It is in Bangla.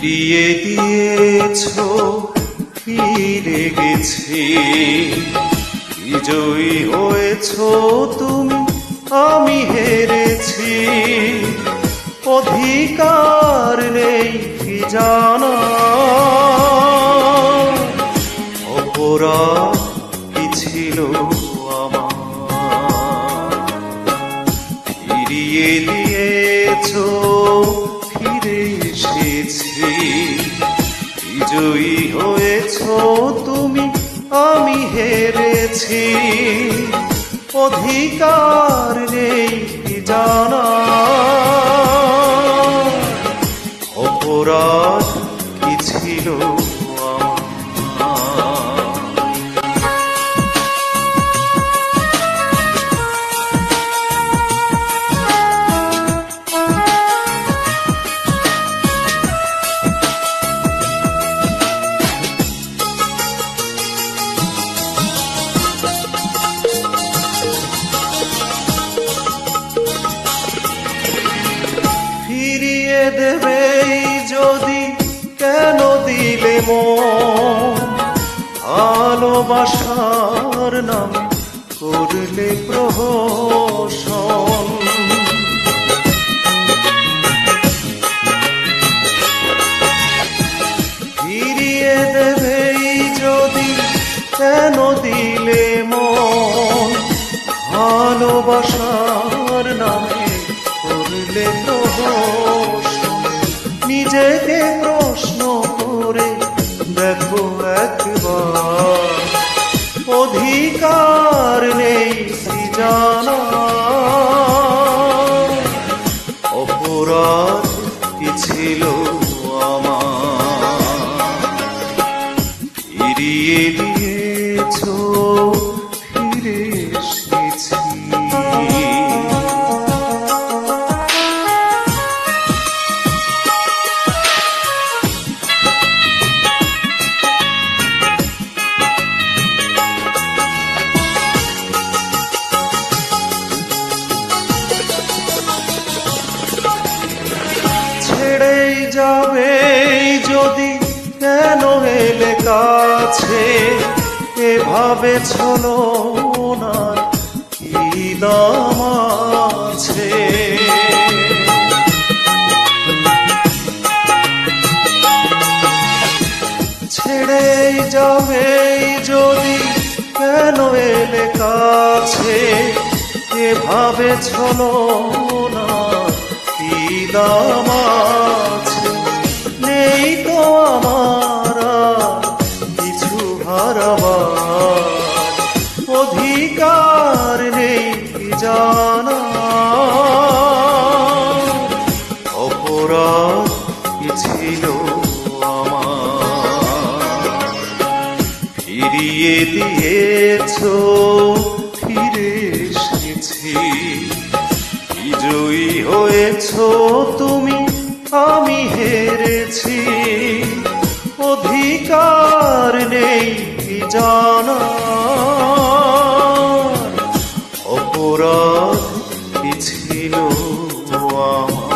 ফিরিয়ে দিয়েছো, ফিরে গেছি, বিজয়ী হয়েছো তুমি, আমি হেরেছি। অধিকার নেই কি জানা, অপরাধ কি ছিল আমার। ফিরিয়ে দিয়েছো, ফিরে এসেছি, বিজয়ী হয়েছো তুমি, আমি হেরেছি। অধিকার নেই কি জানা, অপরাধ কি ছিল ফিরিয়ে দেবে যদি, কেন দিলে মন? ভালোবাসার নাম করলে প্রহসন। ফিরিয়ে দেবে যদি, কেন দিলে মন? ভালোবাসার নামে করলে প্রহসন। নিজেকে প্রশ্ন করে দেখো একবার, অধিকার নেই কি জানা, অপরাধ কি ছিল আমার। ফিরিয়ে দিয়েছো, ফিরে এসেছি। ছেড়েই যাবে যদি, কেন এলে কাছে? এভাবে ছলো না, কি দাম আছে? ছেড়েই যাবে যদি, কেন এলে কাছে? এভাবে ছলো না, কি দাম আছে? নেই তো আমার কিছু হারাবার, অধিকার নেই কি জানা, অপরাধ কি ছিল আমার। ফিরিয়ে দিয়েছো, ফিরে এসেছি, বিজয়ী হয়েছো তুমি, আমি হেরেছি। অধিকার নেই কি জানা, অপরাধ কি ছিল আমার।